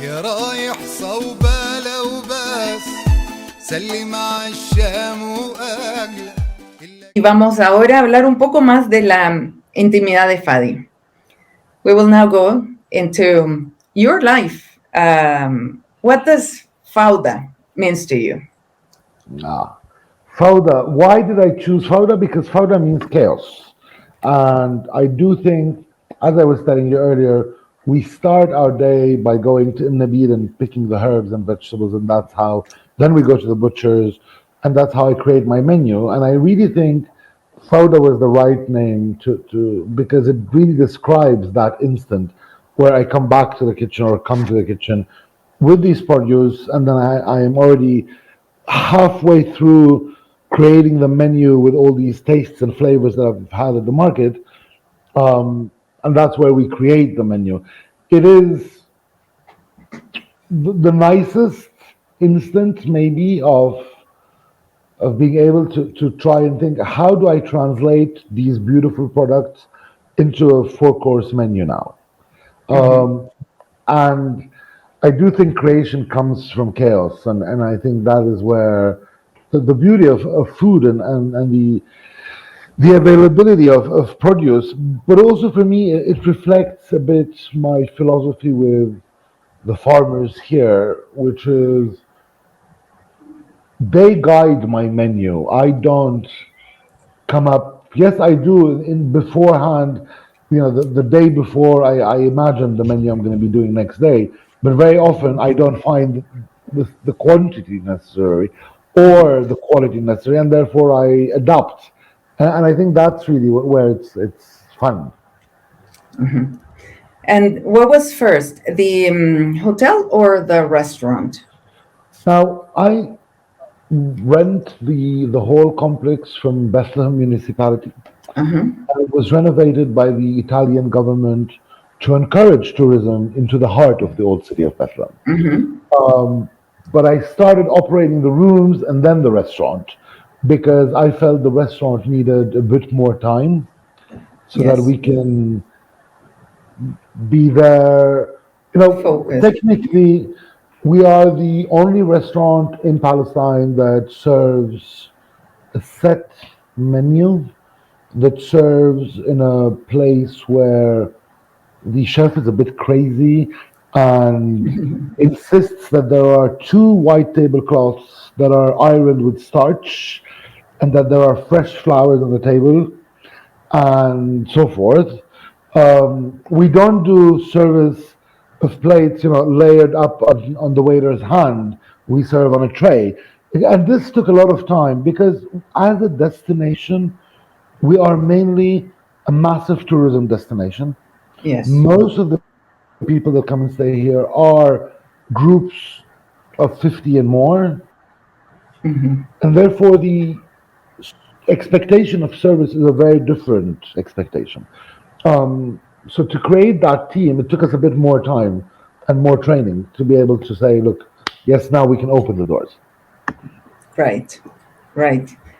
يا رايح صوبة لو بس سلم على الشام وأجلى. Y vamos ahora a hablar un poco más de la intimidad de Fadi. We will now go into your life. What does Fauda means to you? Fauda. Why did I choose Fauda? Because Fauda means chaos. And I do think, as I was telling you earlier, we start our day by going to Nabir and picking the herbs and vegetables, and that's how, then we go to the butchers, and that's how I create my menu. And I really think Fauda was the right name to because it really describes that instant where I come back to the kitchen or come to the kitchen with these produce, and then I am already halfway through creating the menu with all these tastes and flavors that I've had at the market. And that's where we create the menu. It is the nicest instance, maybe, of being able to try and think, how do I translate these beautiful products into a 4-course menu now? And I do think creation comes from chaos, and I think that is where the beauty of food and the availability of produce, but also for me, it reflects a bit my philosophy with the farmers here, which is they guide my menu. I don't come up. Yes, I do in beforehand. The day before, I imagine the menu I'm going to be doing next day. But very often, I don't find the quantity necessary or the quality necessary, and therefore I adapt. And I think that's really where it's fun. Mm-hmm. And what was first, the hotel or the restaurant? Now, I rent the whole complex from Bethlehem municipality. It was renovated by the Italian government to encourage tourism into the heart of the old city of Bethlehem. But I started operating the rooms and then the restaurant, because I felt the restaurant needed a bit more time so that we can be there. Focus. Technically, we are the only restaurant in Palestine that serves a set menu, that serves in a place where the chef is a bit crazy and insists that there are 2 white tablecloths that are ironed with starch, and that there are fresh flowers on the table, and so forth. We don't do service of plates, layered up on the waiter's hand. We serve on a tray. And this took a lot of time because as a destination, we are mainly a massive tourism destination. Yes. Most of the people that come and stay here are groups of 50 and more. And therefore the expectation of service is a very different expectation. So to create that team, it took us a bit more time and more training to be able to say, look, yes, now we can open the doors. Right.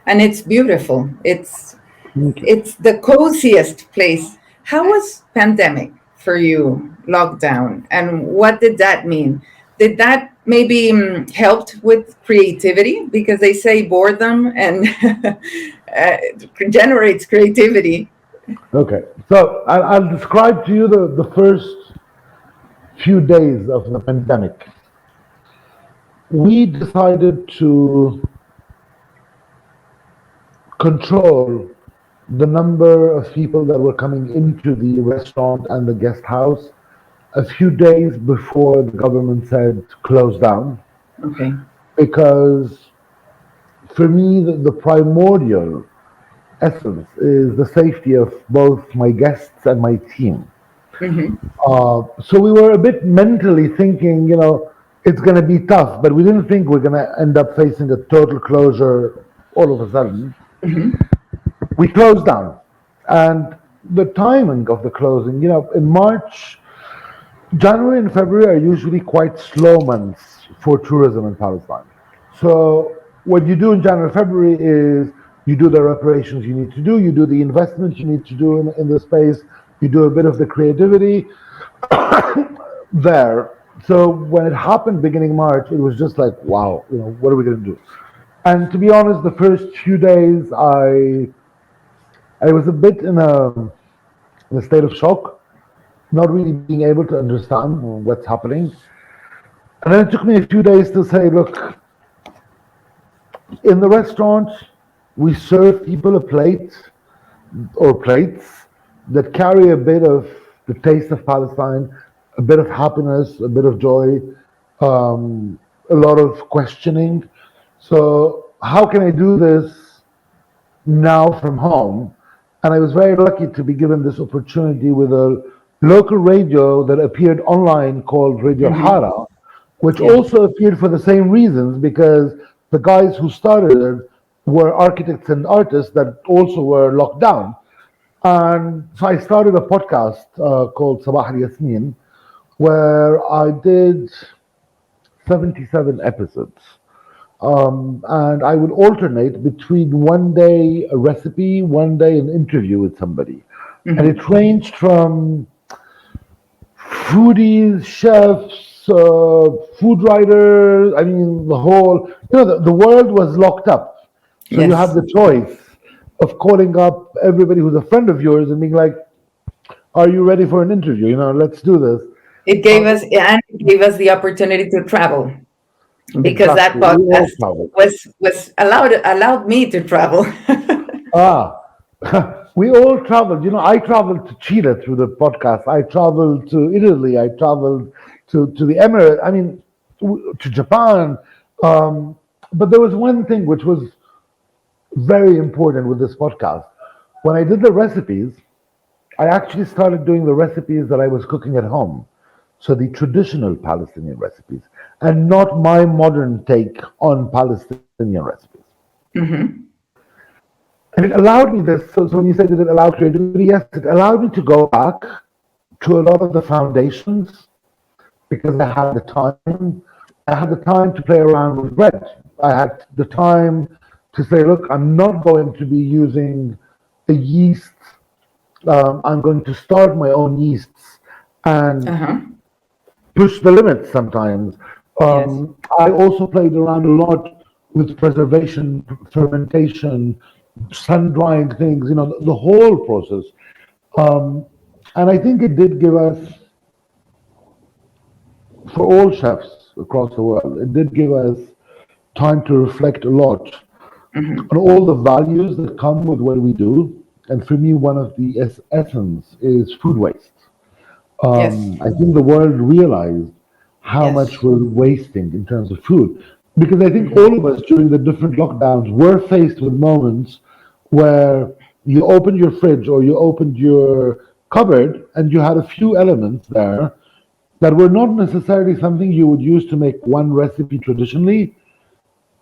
And it's beautiful. It's the coziest place. How was pandemic for you, lockdown, and what did that mean? Did that maybe helped with creativity? Because they say boredom and generates creativity. Okay, so I'll describe to you the first few days of the pandemic. We decided to control the number of people that were coming into the restaurant and the guest house a few days before the government said close down. Okay. Because for me, the primordial essence is the safety of both my guests and my team. So we were a bit mentally thinking, it's going to be tough, but we didn't think we're going to end up facing a total closure all of a sudden. We closed down. And the timing of the closing, in March, January and February are usually quite slow months for tourism in Palestine. So what you do in January, February is you do the reparations you need to do, you do the investments you need to do in the space, you do a bit of the creativity there. So when it happened beginning March, it was just like, wow, what are we going to do? And to be honest, the first few days, I was a bit in a state of shock, not really being able to understand what's happening. And then it took me a few days to say, look, in the restaurant, we serve people a plate or plates that carry a bit of the taste of Palestine, a bit of happiness, a bit of joy, a lot of questioning. So how can I do this now from home? And I was very lucky to be given this opportunity with a local radio that appeared online called Radio Hara, which Yeah. also appeared for the same reasons, because the guys who started it were architects and artists that also were locked down. And so I started a podcast called Sabah al Yasmin, where I did 77 episodes. And I would alternate between one day a recipe, one day an interview with somebody. And it ranged from foodies, chefs, food writers. I mean, the world was locked up. So you Yes. have the choice of calling up everybody who's a friend of yours and being like, are you ready for an interview? Let's do this. It gave us the opportunity to travel, because that Exactly. We all podcast traveled. was allowed me to travel. Ah, we all traveled. I traveled to Chile through the podcast. I traveled to Italy. I traveled to the Emirates. I mean, to Japan. But there was one thing which was very important with this podcast. When I did the recipes, I actually started doing the recipes that I was cooking at home. So the traditional Palestinian recipes, and not my modern take on Palestinian recipes. And it allowed me this. So when you say did it allow creativity, yes, it allowed me to go back to a lot of the foundations, because I had the time. I had the time to play around with bread. I had the time to say, look, I'm not going to be using a yeast. I'm going to start my own yeasts and push the limits sometimes. I also played around a lot with preservation, fermentation, sun drying things, the whole process. And I think it did give us, for all chefs across the world, it did give us time to reflect a lot on all the values that come with what we do. And for me, one of the essence is food waste. Yes. I think the world realized how Yes. much we're wasting in terms of food. Because I think all of us during the different lockdowns were faced with moments where you opened your fridge or you opened your cupboard and you had a few elements there that were not necessarily something you would use to make one recipe traditionally,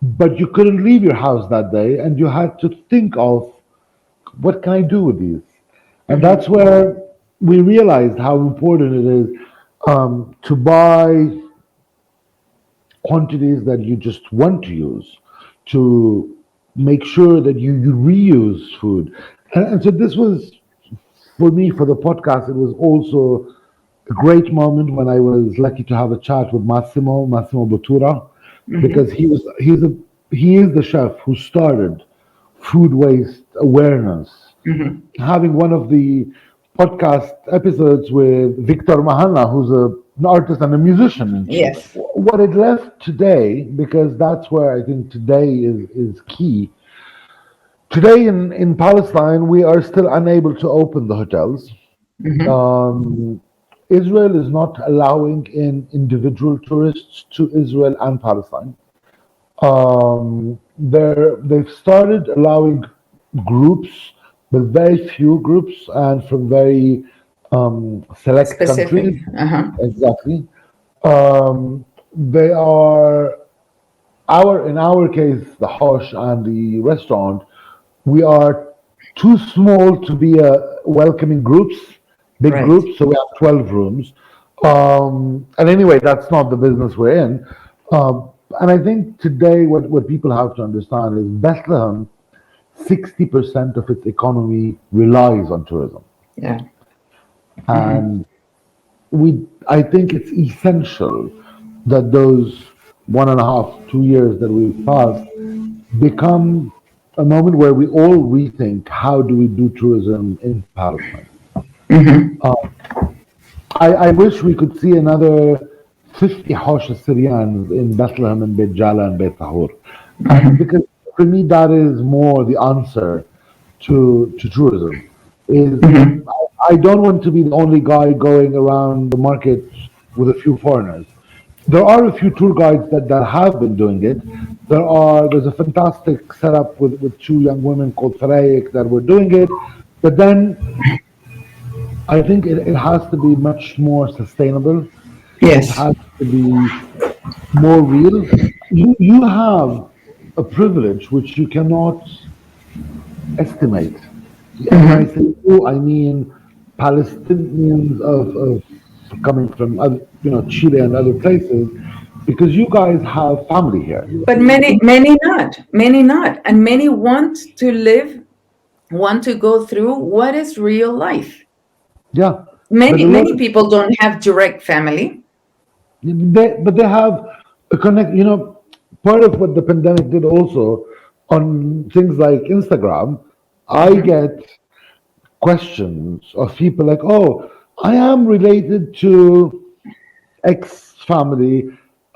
but you couldn't leave your house that day and you had to think of, what can I do with these? And that's where we realized how important it is to buy quantities that you just want to use, to make sure that you reuse food. And so this was, for me, for the podcast, it was also a great moment when I was lucky to have a chat with Massimo Bottura, because he is the chef who started food waste awareness. Having one of the podcast episodes with Victor Mahana, who's an artist and a musician in Chile. Yes. What it left today, because that's where I think today is key. Today in Palestine, we are still unable to open the hotels. Israel is not allowing in individual tourists to Israel and Palestine. They've started allowing groups, but very few groups, and from very select Specific. countries. Exactly. They are in our case, the Hosh and the restaurant. We are too small to be a welcoming groups, big Right. groups. So we have 12 rooms. And anyway, that's not the business we're in. And I think today what people have to understand is Bethlehem, 60% of its economy relies on tourism. Yeah. And I think it's essential that those 1.5, 2 years that we've passed become a moment where we all rethink how do we do tourism in Palestine. I wish we could see another 50 Hosh Syrians in Bethlehem and Beit Jala and Beit Tahur. Because for me, that is more the answer to tourism. Is I don't want to be the only guy going around the market with a few foreigners. There are a few tour guides that have been doing it. There's a fantastic setup with two young women called Farayik that were doing it. But then I think it has to be much more sustainable. It Yes. has to be more real. You have a privilege which you cannot estimate. And when I say you, I mean Palestinians of coming from other, Chile and other places, because you guys have family here. But many not. And many want to go through what is real life. Yeah. Many people don't have direct family. But they have a connect. Part of what the pandemic did also on things like Instagram, I get questions of people like, "Oh, I am related to X family.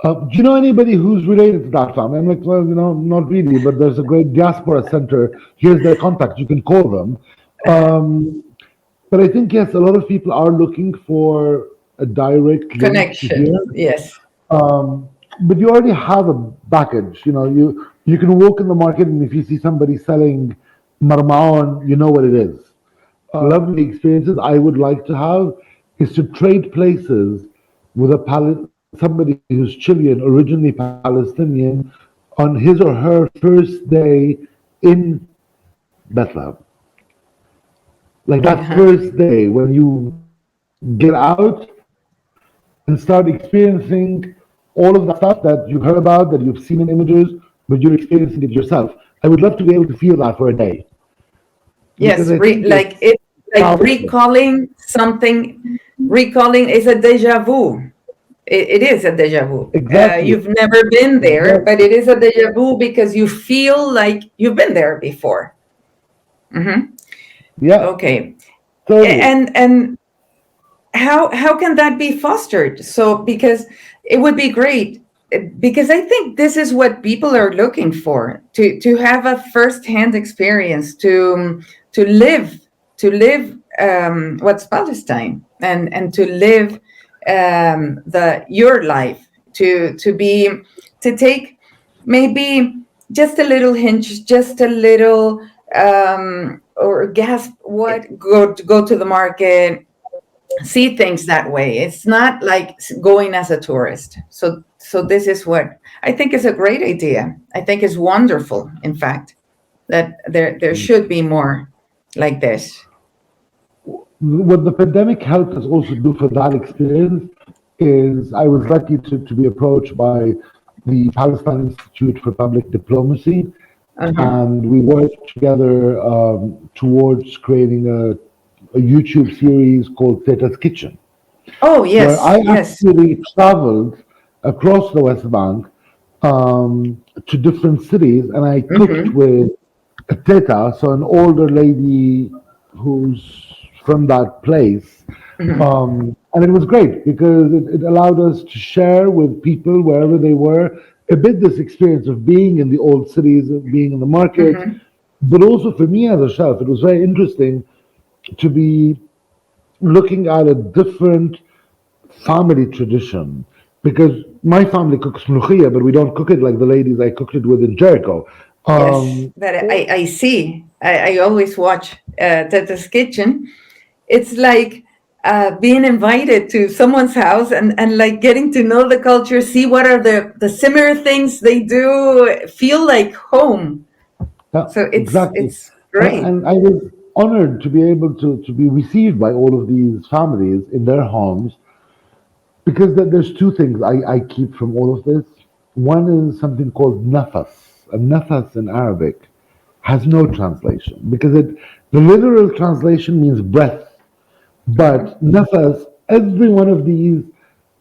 Do you know anybody who's related to that family?" I'm like, "Well, not really, but there's a great diaspora center. Here's their contact. You can call them." But I think, yes, a lot of people are looking for a direct link to Connection. here. Yes. But you already have a package. You can walk in the market, and if you see somebody selling marmaon, you know what it is. Lovely experiences I would like to have is to trade places with somebody who's Chilean, originally Palestinian, on his or her first day in Bethlehem. Like that first day when you get out and start experiencing all of the stuff that you've heard about, that you've seen in images, but you're experiencing it yourself. I would love to be able to feel that for a day. Yes, it's like recalling something. Recalling is a deja vu. It is a deja vu. Exactly. You've never been there, but it is a deja vu because you feel like you've been there before. Yeah. Okay. Totally. And how can that be fostered? So because it would be great, because I think this is what people are looking for, to have a first-hand experience, to live what's Palestine, and to live your life, to take maybe just a little hinge, just a little or gasp, go to the market, see things that way. It's not like going as a tourist. So this is what I think is a great idea. I think it's wonderful, in fact, that there should be more like this. What the pandemic helped us also do for that experience is I was lucky to be approached by the Palestine Institute for Public Diplomacy, and we worked together towards creating a YouTube series called Teta's Kitchen. Oh, yes. Where I actually traveled across the West Bank to different cities, and I cooked with a teta, so an older lady who's from that place. And it was great because it allowed us to share with people wherever they were a bit this experience of being in the old cities, of being in the market. But also for me as a chef, it was very interesting to be looking at a different family tradition, because my family cooks mluchia, but we don't cook it like the ladies I cooked it with in Jericho. Yes, that I see. I always watch Teta's Kitchen. It's like being invited to someone's house and like getting to know the culture, see what are the similar things they do, feel like home. Yeah, So exactly. it's Great. And I was honored to be able to be received by all of these families in their homes, because there's two things I keep from all of this. One is something called nafas. And nafas in Arabic has no translation, because the literal translation means breath. But nafas, every one of these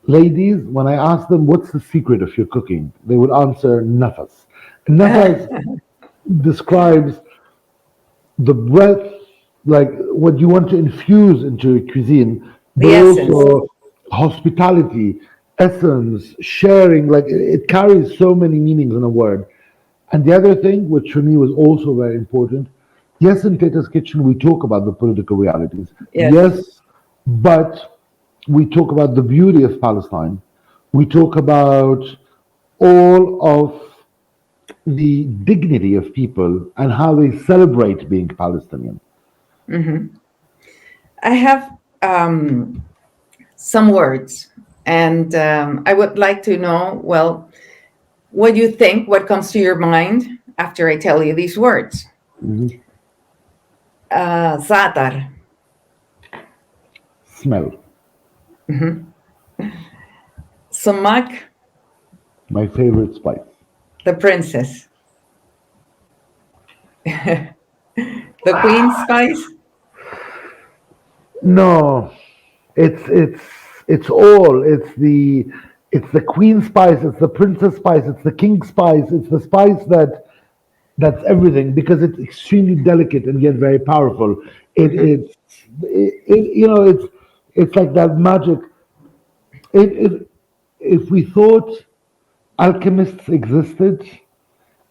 ladies, when I asked them, what's the secret of your cooking? They would answer nafas. Nafas describes the breath, like what you want to infuse into your cuisine, The but essence. also hospitality, essence, sharing. Like it carries so many meanings in a word. And the other thing, which for me was also very important, yes, in Teta's Kitchen, we talk about the political realities. Yes. Yes, but we talk about the beauty of Palestine. We talk about all of the dignity of people and how they celebrate being Palestinian. I have some words, and I would like to know, well, what you think, what comes to your mind after I tell you these words. Za'atar, Smell. sumac, My favorite spice. the princess, the queen spice, No, it's all. It's the queen spice. It's the princess spice. It's the king spice. It's the spice that's everything, because it's extremely delicate and yet very powerful. It's like that magic. If we thought alchemists existed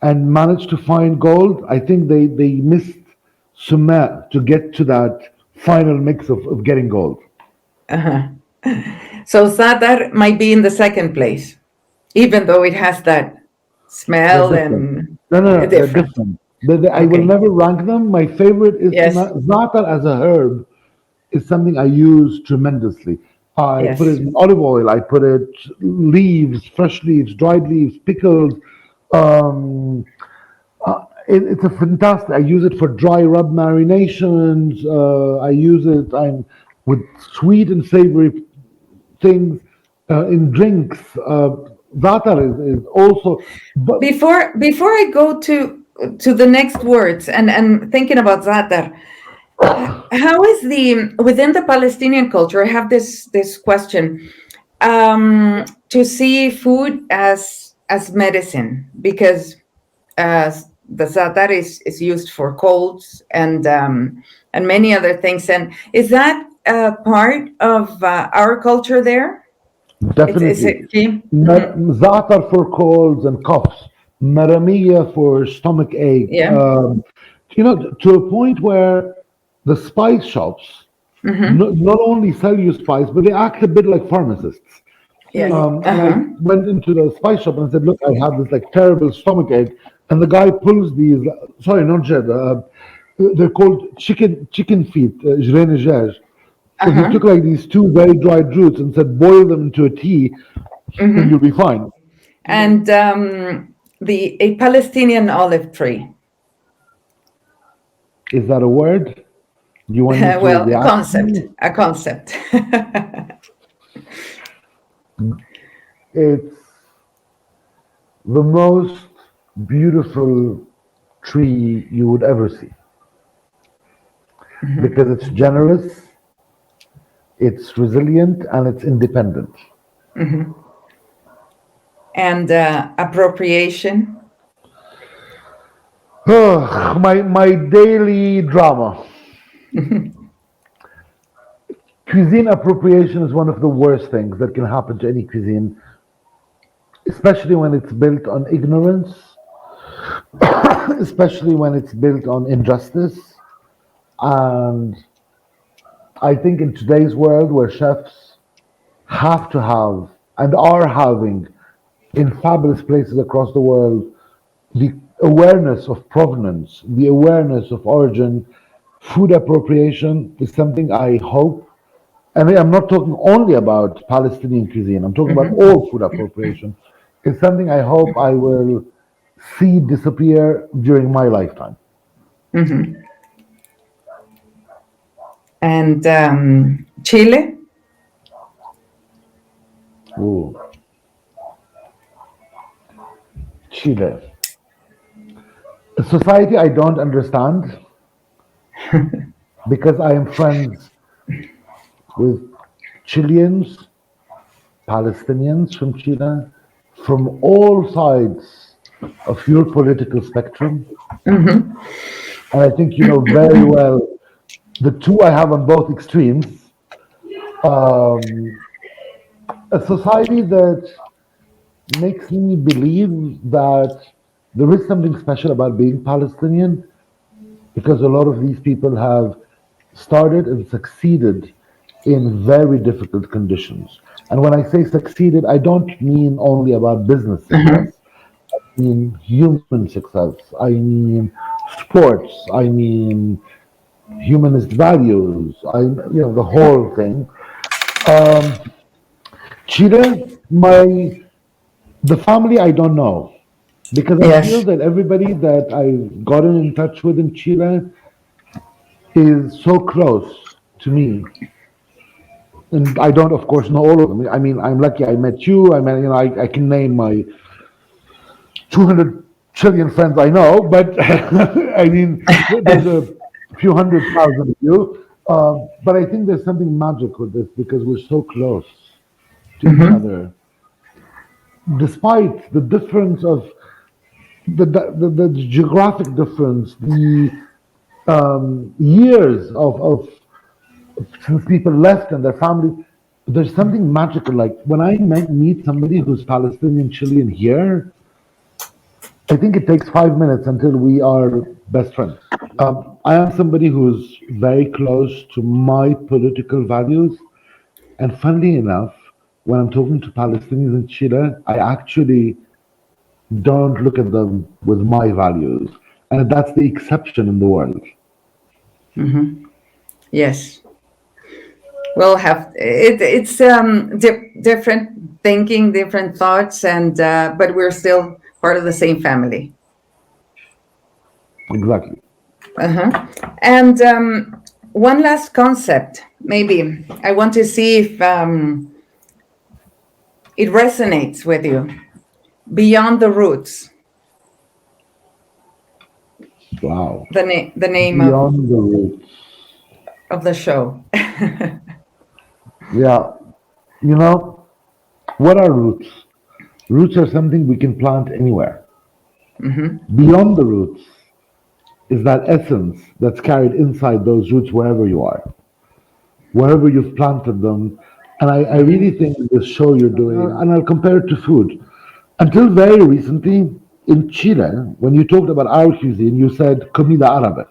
and managed to find gold, I think they missed Sumer to get to that final mix of getting gold. So Za'atar might be in the second place, even though it has that They're smell different. and No, they're different. different. I will Okay. never rank them. My favorite is Yes. za'atar as a herb is something I use tremendously. I put Yes. it in olive oil. I put it leaves, fresh leaves, dried leaves, pickled. Um, it's a fantastic. I use it for dry rub marinations. I use it. I'm with sweet and savory things in drinks. Za'atar is also, but Before I go to the next words and thinking about Za'atar, how is the within the Palestinian culture? I have this question, to see food as medicine, because the Za'atar is used for colds and many other things. And is that part of our culture there? Is definitely. it key? Mhm. Za'atar for colds and coughs, maramiya for stomach ache. Yeah. To a point where the spice shops not only sell you spice, but they act a bit like pharmacists. Yes. And I went into the spice shop and said, "Look, I have this like terrible stomach ache," and the guy pulls these. Sorry, not jed. They're called chicken feet, jreen djaj. So he took like these two very dried roots and said, boil them into a tea, and you'll be fine. And a Palestinian olive tree. Is that a word? You want me to Well, a react? concept. A concept. It's the most beautiful tree you would ever see, because it's generous, it's resilient, and it's independent. And appropriation. My daily drama. Cuisine appropriation is one of the worst things that can happen to any cuisine, especially when it's built on ignorance, especially when it's built on injustice. And I think in today's world, where chefs have to have and are having in fabulous places across the world the awareness of provenance, the awareness of origin, food appropriation is something I hope. And I'm not talking only about Palestinian cuisine, I'm talking about all food appropriation. It's something I hope I will see disappear during my lifetime. And Chile? Ooh. Chile. A society I don't understand because I am friends with Chileans, Palestinians from Chile, from all sides of your political spectrum. And I think you know very well the two I have on both extremes. Um, a society that makes me believe that there is something special about being Palestinian because a lot of these people have started and succeeded in very difficult conditions. And when I say succeeded, I don't mean only about business success. I mean human success. I mean sports. I mean humanist values. The whole thing. Um, Chile, the family I don't know because I feel Yes. that everybody that I've gotten in touch with in Chile is so close to me. And I don't, of course, know all of them. I mean, I'm lucky I met you. I mean, I can name my 200 trillion friends I know, but I mean, there's a few 100,000 of you. But I think there's something magic with this because we're so close to each other, despite the difference of the geographic difference, the years of since people left and their family. There's something magical. Like when I meet somebody who's Palestinian Chilean here, I think it takes 5 minutes until we are best friends. I am somebody who's very close to my political values, and funnily enough, when I'm talking to Palestinians in Chile, I actually don't look at them with my values, and that's the exception in the world. Yes. We'll have it's different thinking, different thoughts, and but we're still part of the same family. Exactly. And one last concept, maybe I want to see if it resonates with you. Beyond the roots, Wow. the name Beyond the roots. of the show. Yeah. You know, what are roots? Roots are something we can plant anywhere. Beyond the roots is that essence that's carried inside those roots wherever you are, wherever you've planted them. And I really think this show you're doing, and I'll compare it to food. Until very recently, in Chile, when you talked about our cuisine, you said comida árabe.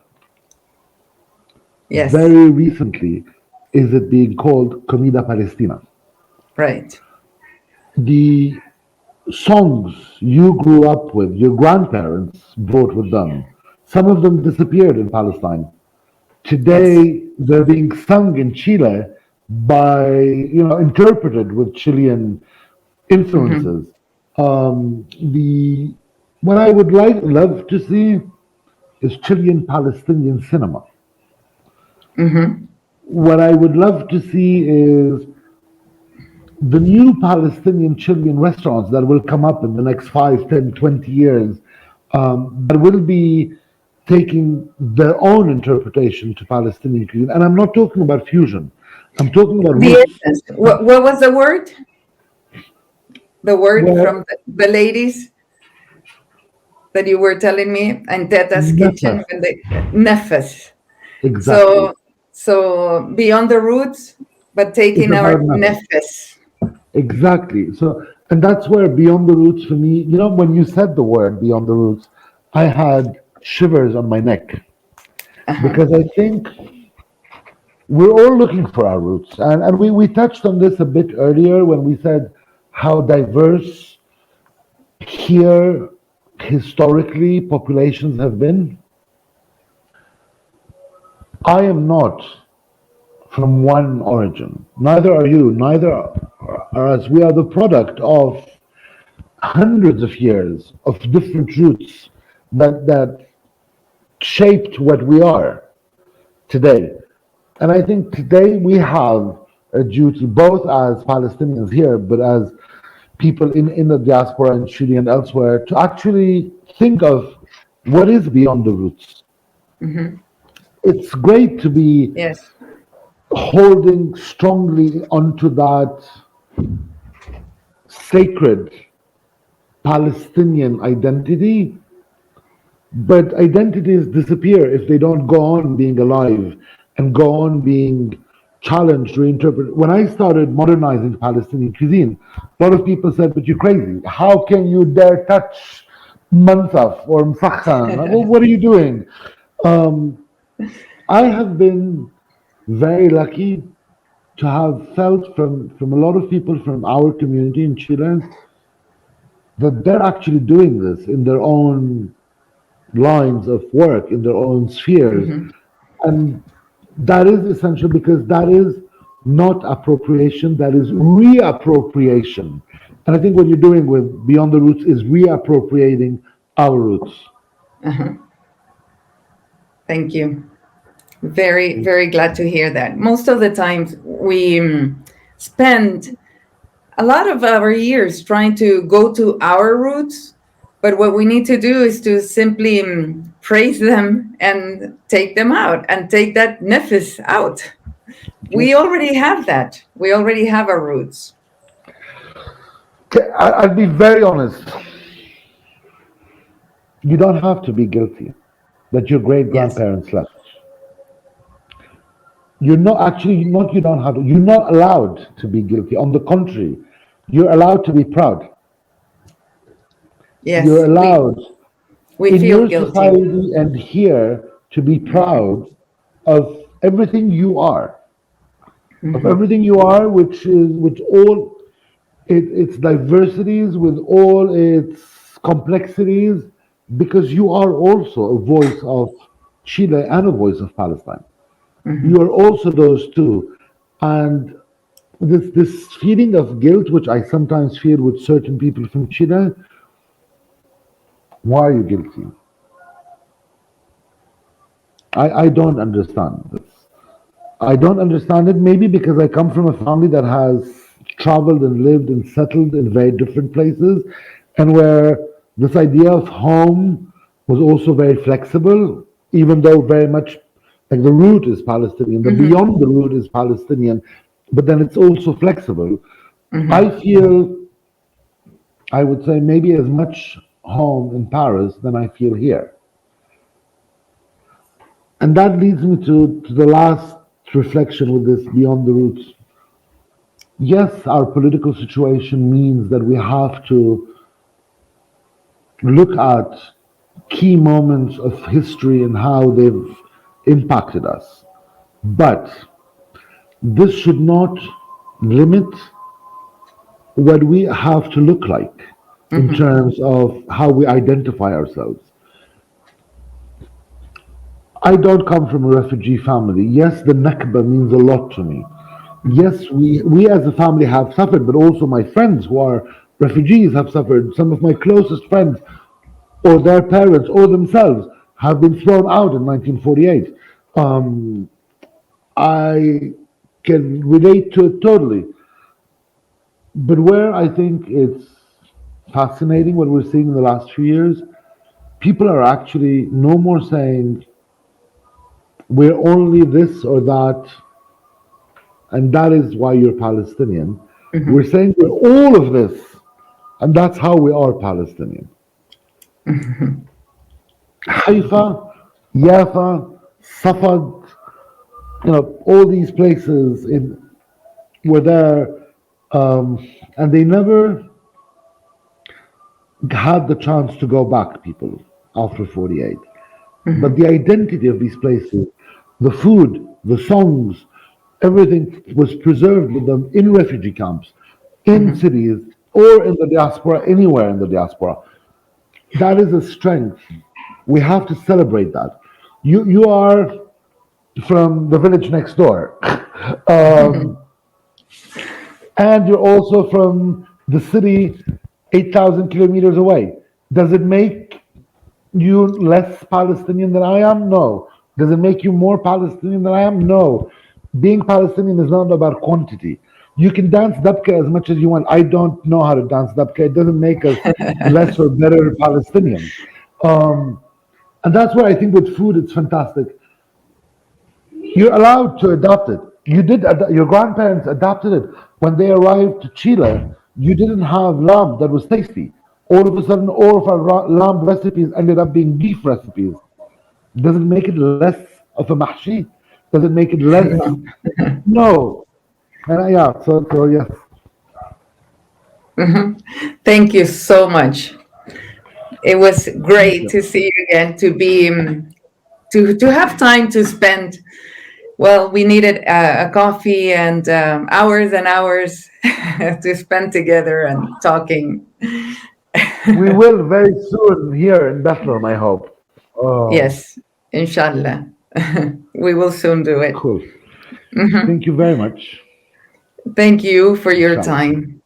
Yes. Very recently, is it being called comida palestina? Right. The songs you grew up with, your grandparents brought with them, some of them disappeared in Palestine. Yes. Today, they're being sung in Chile by, interpreted with Chilean influences. The What I would love to see is Chilean Palestinian cinema. What I would love to see is the new Palestinian Chilean restaurants that will come up in the next 5, 10, 20 years that will be taking their own interpretation to Palestinian cuisine. And I'm not talking about fusion. I'm talking about The roots. essence. What was the word? The word Where from the ladies that you were telling me in Teta's kitchen nefas, when they nefes. exactly. So beyond the roots, but It's taking our about nefas. nefes. Exactly. So, and that's where beyond the roots for me, when you said the word beyond the roots, I had shivers on my neck because I think we're all looking for our roots. And we touched on this a bit earlier when we said how diverse here historically populations have been. I am not from one origin. Neither are you, neither are us. We are the product of hundreds of years of different roots that shaped what we are today. And I think today we have a duty, both as Palestinians here, but as people in the diaspora in Chile and elsewhere, to actually think of what is beyond the roots. It's great to be Yes. holding strongly onto that sacred Palestinian identity, but identities disappear if they don't go on being alive and go on being challenged, reinterpreted. When I started modernizing Palestinian cuisine, a lot of people said, "But you're crazy. How can you dare touch mansaf or msakhan? Well, what are you doing?" Um, I have been very lucky to have felt from a lot of people from our community in Chile that they're actually doing this in their own lines of work, in their own spheres. And that is essential because that is not appropriation, that is reappropriation. And I think what you're doing with Beyond the Roots is reappropriating our roots. Thank you. Very, very glad to hear that. Most of the times we spend a lot of our years trying to go to our roots, but what we need to do is to simply praise them and take them out and take that nefis out. We already have that. We already have our roots. Okay, I'll be very honest. You don't have to be guilty that your great grandparents left. You're not actually not. You don't have to. You're not allowed to be guilty. On the contrary, you're allowed to be proud. Yes, You're allowed we in feel your guilty. society and here to be proud of everything you are, of everything you are, which all its diversities, with all its complexities, because you are also a voice of Chile and a voice of Palestine. You are also those two, and this feeling of guilt, which I sometimes feel with certain people from Chile. Why are you guilty? I don't understand this. I don't understand it. Maybe because I come from a family that has traveled and lived and settled in very different places, and where this idea of home was also very flexible, even though very much like the root is Palestinian, the beyond the root is Palestinian, but then it's also flexible. I feel, I would say, maybe as much home in Paris than I feel here. And that leads me to the last reflection with this beyond the roots. Yes, our political situation means that we have to look at key moments of history and how they've impacted us. But this should not limit what we have to look like in terms of how we identify ourselves. I don't come from a refugee family. Yes, the Nakba means a lot to me. Yes, we as a family have suffered, but also my friends who are refugees have suffered. Some of my closest friends, or their parents, or themselves, have been thrown out in 1948. I can relate to it totally. But where I think it's fascinating, what we're seeing in the last few years, people are actually no more saying, we're only this or that, and that is why you're Palestinian. We're saying we're all of this, and that's how we are Palestinian. Haifa, Yafa, Safad, all these places were there, and they never had the chance to go back, people, after 48. But the identity of these places, the food, the songs, everything was preserved with them in refugee camps, in cities, or in the diaspora, anywhere in the diaspora. That is a strength. We have to celebrate that. You are from the village next door, and you're also from the city 8,000 kilometers away. Does it make you less Palestinian than I am? No. Does it make you more Palestinian than I am? No. being Palestinian is not about quantity. You can dance dabka as much as you want. I don't know how to dance dabka. It doesn't make us less or better Palestinians. And that's where I think with food, it's fantastic. You're allowed to adopt it. You did. Your grandparents adopted it when they arrived to Chile. You didn't have lamb that was tasty. All of a sudden, all of our lamb recipes ended up being beef recipes. Doesn't make it less of a mahshi. Doesn't make it less. No. And yeah. So yes. Thank you so much. It was great to see you again, to be to have time to spend. Well, we needed a coffee and hours and hours to spend together and talking. We will very soon here in Bethlehem, I hope. Yes, inshallah. We will soon do it. Cool. Thank you very much. Thank you for your Inshallah. time.